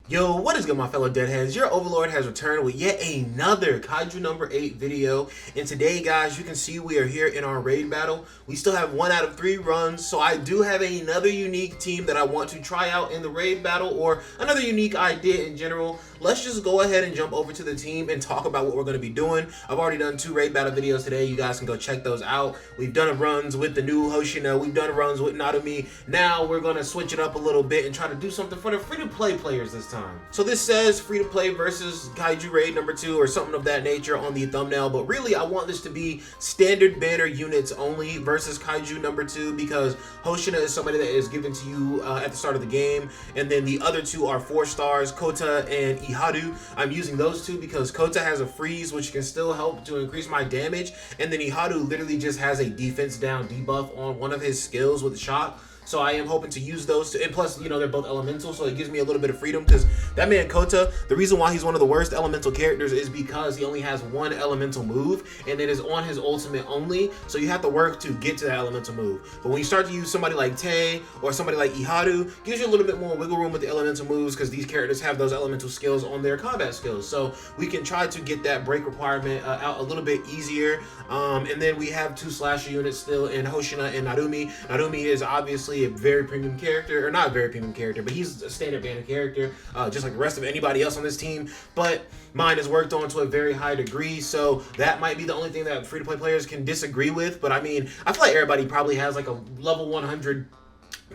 Yo, what is good, my fellow deadheads? Your overlord has returned with yet another Kaiju number 8 video. And today, guys, you can see we are here in our raid battle. We still have 1 out of 3 runs, so I do have another unique team that I want to try out in the raid battle, or another unique idea in general. Let's just go ahead and jump over to the team and talk about what we're going to be doing. I've already done 2 raid battle videos today. You guys can go check those out. We've done runs with the new Hoshina. We've done runs with Narumi. Now we're going to switch it up a little bit and try to do something for the free-to-play players this time. So this says free to play versus Kaiju raid number 2 or something of that nature on the thumbnail, but really I want this to be standard banner units only versus Kaiju number 2, because Hoshina is somebody that is given to you at the start of the game, and then the other 2 are 4 stars, Kota and Iharu. I'm using those 2 because Kota has a freeze which can still help to increase my damage, and then Iharu literally just has a defense down debuff on one of his skills with shock. So I am hoping to use those two. And plus, you know, they're both elemental, so it gives me a little bit of freedom, because that man Kota, the reason why he's one of the worst elemental characters is because he only has 1 elemental move, and it is on his ultimate only, so you have to work to get to that elemental move. But when you start to use somebody like Tay or somebody like Iharu, gives you a little bit more wiggle room with the elemental moves, because these characters have those elemental skills on their combat skills. So we can try to get that break requirement out a little bit easier. And then we have 2 slasher units still in Hoshina and Narumi. Narumi is obviously a very premium character, or not very premium character, but he's a standard banner character, just like the rest of anybody else on this team, but mine is worked on to a very high degree, so that might be the only thing that free-to-play players can disagree with. But I mean, I feel like everybody probably has like a level 100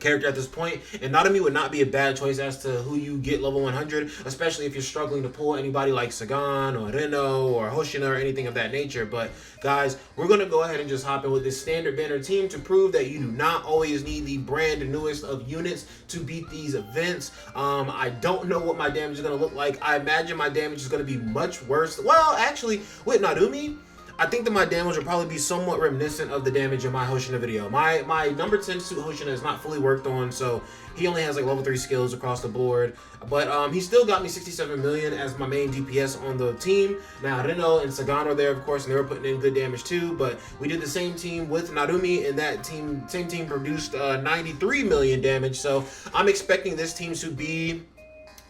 character at this point, and Narumi would not be a bad choice as to who you get level 100, especially if you're struggling to pull anybody like Sagan or Reno or Hoshina or anything of that nature. But guys, we're going to go ahead and just hop in with this standard banner team to prove that you do not always need the brand newest of units to beat these events. I don't know what my damage is going to look like. I imagine my damage is going to be much worse. Well, actually, with Narumi, I think that my damage will probably be somewhat reminiscent of the damage in my Hoshina video. My number 10 suit Hoshina is not fully worked on, so he only has like level 3 skills across the board. But he still got me 67 million as my main DPS on the team. Now Reno and Sagan are there, of course, and they were putting in good damage too. But we did the same team with Narumi, and that same team produced 93 million damage. So I'm expecting this team to be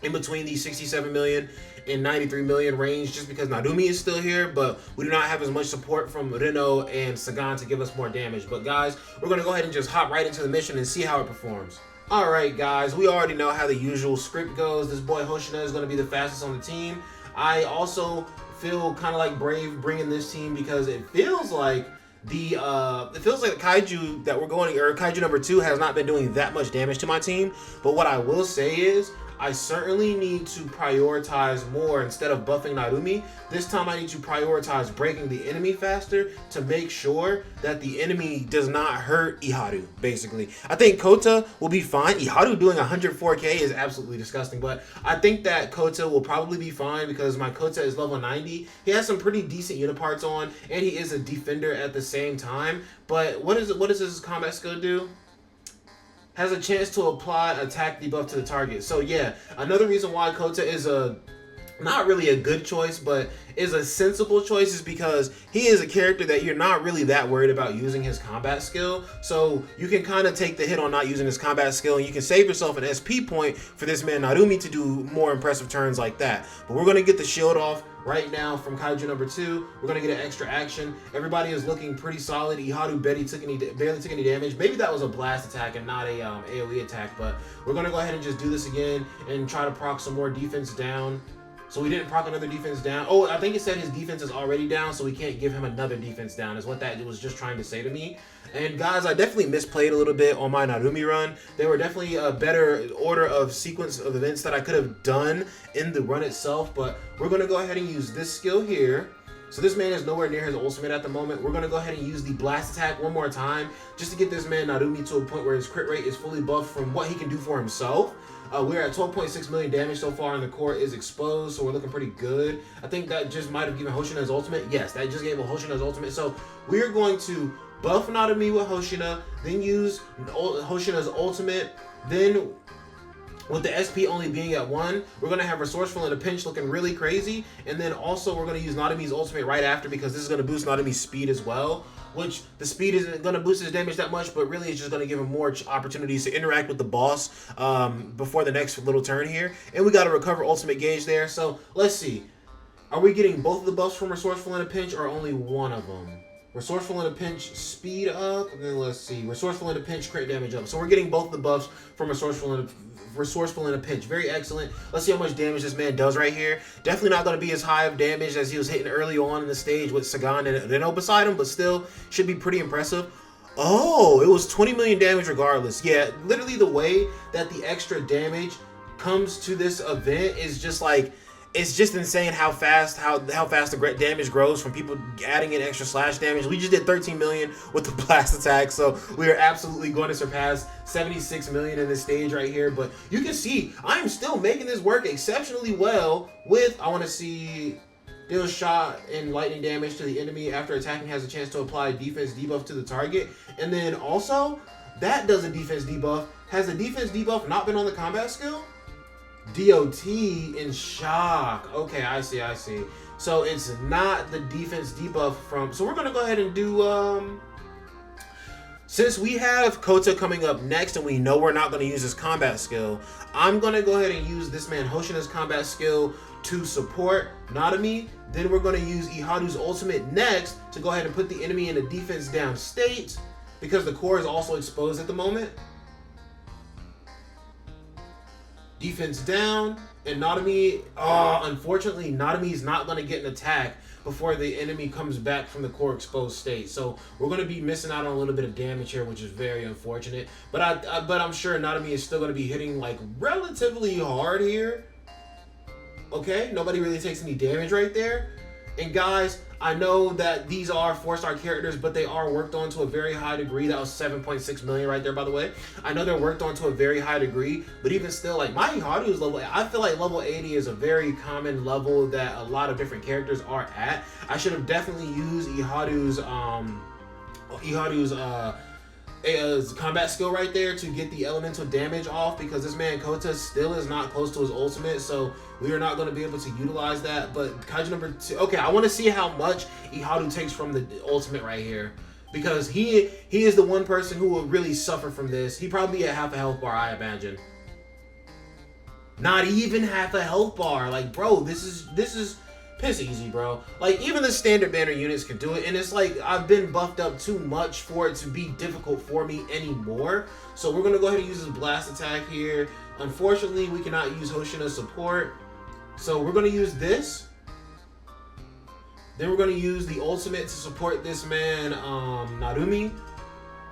in between the 67 million and 93 million range, just because Narumi is still here, but we do not have as much support from Reno and Sagan to give us more damage. But guys, we're going to go ahead and just hop right into the mission and see how it performs. Alright guys, we already know how the usual script goes. This boy Hoshina is going to be the fastest on the team. I also feel kind of like brave bringing this team, because it feels like the Kaiju that we're going, or Kaiju number 2, has not been doing that much damage to my team. But what I will say is, I certainly need to prioritize more. Instead of buffing Narumi, this time I need to prioritize breaking the enemy faster to make sure that the enemy does not hurt Iharu, basically. I think Kota will be fine. Iharu doing 104k is absolutely disgusting, but I think that Kota will probably be fine because my Kota is level 90. He has some pretty decent unit parts on, and he is a defender at the same time. But what does his combat skill do? Has a chance to apply attack debuff to the target. So yeah, another reason why Kota is not really a good choice, but is a sensible choice, is because he is a character that you're not really that worried about using his combat skill. So you can kind of take the hit on not using his combat skill, and you can save yourself an SP point for this man Narumi to do more impressive turns like that. But we're going to get the shield off right now from Kaiju number 2. We're going to get an extra action. Everybody is looking pretty solid. Iharu barely took any damage. Maybe that was a blast attack and not a AoE attack, but we're going to go ahead and just do this again and try to proc some more defense down. So we didn't proc another defense down. Oh, I think it said his defense is already down, so we can't give him another defense down, is what that was just trying to say to me. And guys, I definitely misplayed a little bit on my Narumi run. There were definitely a better order of sequence of events that I could have done in the run itself, but we're going to go ahead and use this skill here. So this man is nowhere near his ultimate at the moment. We're going to go ahead and use the blast attack one more time, just to get this man Narumi to a point where his crit rate is fully buffed from what he can do for himself. We're at 12.6 million damage so far, and the core is exposed, so we're looking pretty good. I think that just might have given Hoshina his ultimate. Yes, that just gave Hoshina his ultimate. So we're going to buff Narumi with Hoshina, then use Hoshina's ultimate, then with the SP only being at 1, we're going to have Resourceful in a pinch looking really crazy. And then also we're going to use Narumi's ultimate right after, because this is going to boost Narumi's speed as well. Which the speed isn't going to boost his damage that much, but really it's just going to give him more opportunities to interact with the boss before the next little turn here. And we got to recover ultimate gauge there. So let's see. Are we getting both of the buffs from Resourceful in a pinch, or only one of them? Resourceful in a pinch, speed up, and then let's see. Resourceful in a pinch, crit damage up. So we're getting both of the buffs from Resourceful in a pinch. Very excellent. Let's see how much damage this man does right here. Definitely not going to be as high of damage as he was hitting early on in the stage with Sagan and Reno beside him, but still should be pretty impressive. Oh, it was 20 million damage regardless. Yeah, literally the way that the extra damage comes to this event is just like, it's just insane how fast the damage grows from people adding in extra slash damage. We just did 13 million with the blast attack, so we are absolutely going to surpass 76 million in this stage right here. But you can see I am still making this work exceptionally well with, I want to see, deals shot and lightning damage to the enemy after attacking, has a chance to apply defense debuff to the target. And then also, that does a defense debuff. Has the defense debuff not been on the combat skill? DOT in shock. Okay, I see. So it's not the defense debuff from... So we're going to go ahead and do... Since we have Kota coming up next and we know we're not going to use his combat skill, I'm going to go ahead and use this man Hoshina's combat skill to support Narumi. Then we're going to use Iharu's ultimate next to go ahead and put the enemy in a defense down state, because the core is also exposed at the moment. Defense down, and Narumi, unfortunately, Narumi's not going to get an attack before the enemy comes back from the core exposed state. So we're going to be missing out on a little bit of damage here, which is very unfortunate. But I'm sure Narumi is still going to be hitting like relatively hard here. Okay, nobody really takes any damage right there. And guys, I know that these are 4-star characters, but they are worked on to a very high degree. That was 7.6 million right there, by the way. I know they're worked on to a very high degree, but even still, like, my Iharu is level... I feel like level 80 is a very common level that a lot of different characters are at. I should have definitely used Iharu's combat skill right there to get the elemental damage off, because this man Kota still is not close to his ultimate, so we are not going to be able to utilize that. But Kaiju number 2, okay, I want to see how much Iharu takes from the ultimate right here, because he is the one person who will really suffer from this. He probably be at half a health bar, I imagine. Not even half a health bar. Like, bro, this is piss easy, bro. Like, even the standard banner units can do it, and it's like I've been buffed up too much for it to be difficult for me anymore. So we're gonna go ahead and use this blast attack here. Unfortunately, we cannot use Hoshina's support, so we're gonna use this. Then we're gonna use the ultimate to support this man Narumi.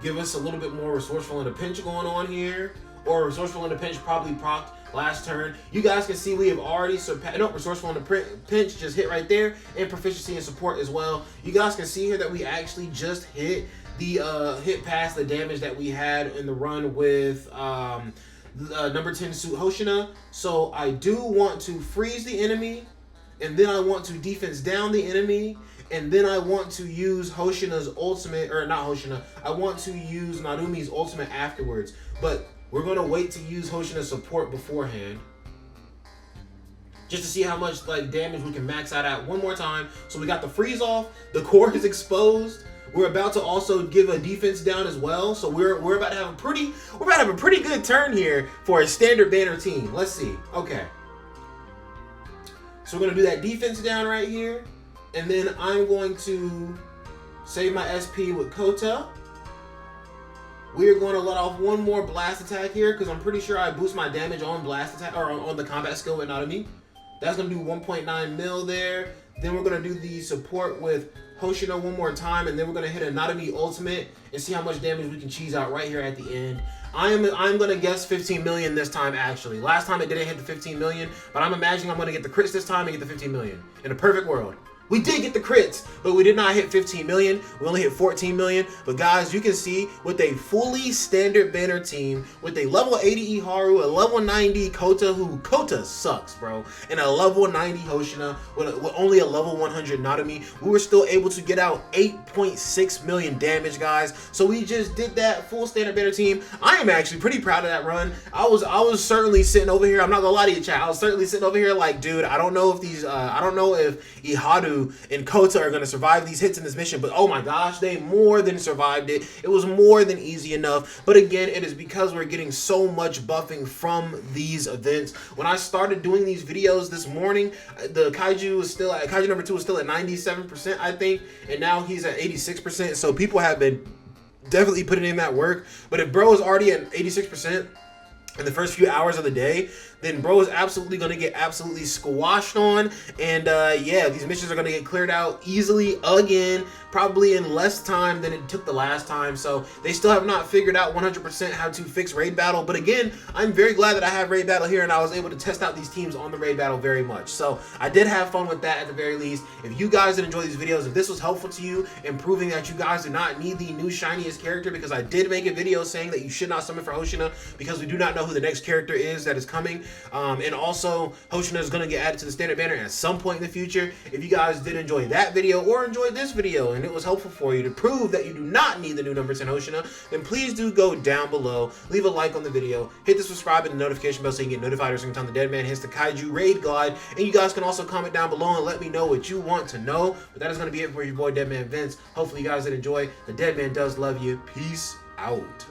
Give us a little bit more resourceful in a pinch going on here, or resourceful in a pinch probably procced last turn. You guys can see we have already surpassed... No, resourceful in the pinch just hit right there, and proficiency and support as well. You guys can see here that we actually just hit the hit past the damage that we had in the run with number 10 suit Hoshina. So I do want to freeze the enemy, and then I want to defense down the enemy, and then I want to use Hoshina's ultimate, or not Hoshina, I want to use Narumi's ultimate afterwards. But we're going to wait to use Hoshina's support beforehand, just to see how much like damage we can max out at one more time. So we got the freeze off, the core is exposed. We're about to also give a defense down as well. So we're about to have a pretty good turn here for a standard banner team. Let's see. Okay. So we're going to do that defense down right here, and then I'm going to save my SP with Kota. We're going to let off one more blast attack here, because I'm pretty sure I boost my damage on blast attack, or on the combat skill with Narumi. That's going to do 1.9 mil there. Then we're going to do the support with Hoshina one more time, and then we're going to hit a Narumi ultimate and see how much damage we can cheese out right here at the end. I'm going to guess 15 million this time, actually. Last time it didn't hit the 15 million, but I'm imagining I'm going to get the crits this time and get the 15 million. In a perfect world. We did get the crits, but we did not hit 15 million. We only hit 14 million. But guys, you can see with a fully standard banner team, with a level 80 Iharu, a level 90 Kota, who Kota sucks, bro, and a level 90 Hoshina, with only a level 100 Nanami, we were still able to get out 8.6 million damage, guys. So we just did that full standard banner team. I am actually pretty proud of that run. I was certainly sitting over here. I'm not gonna lie to you, chat. I was certainly sitting over here like, dude, I don't know if these, I don't know if Iharu and Kota are going to survive these hits in this mission, but oh my gosh, they more than survived it. It was more than easy enough. But again, it is because we're getting so much buffing from these events. When I started doing these videos this morning, the Kaiju was still at, Kaiju number 2 was still at 97%, I think, and now he's at 86%. So people have been definitely putting in that work. But if bro is already at 86% in the first few hours of the day, then bro is absolutely going to get absolutely squashed on. And yeah, these missions are going to get cleared out easily again, probably in less time than it took the last time. So they still have not figured out 100% how to fix raid battle. But again, I'm very glad that I have raid battle here and I was able to test out these teams on the raid battle very much. So I did have fun with that at the very least. If you guys did enjoy these videos, if this was helpful to you in proving that you guys do not need the new shiniest character, because I did make a video saying that you should not summon for Hoshina because we do not know who the next character is that is coming. And also, Hoshina is going to get added to the standard banner at some point in the future. If you guys did enjoy that video or enjoyed this video and it was helpful for you to prove that you do not need the new number 10 Hoshina, then please do go down below, leave a like on the video, hit the subscribe and the notification bell so you can get notified every single time the dead man hits the Kaiju raid glide. And you guys can also comment down below and let me know what you want to know. But that is going to be it for your boy DEADMANVINCE. Hopefully you guys did enjoy. The dead man does love you. Peace out.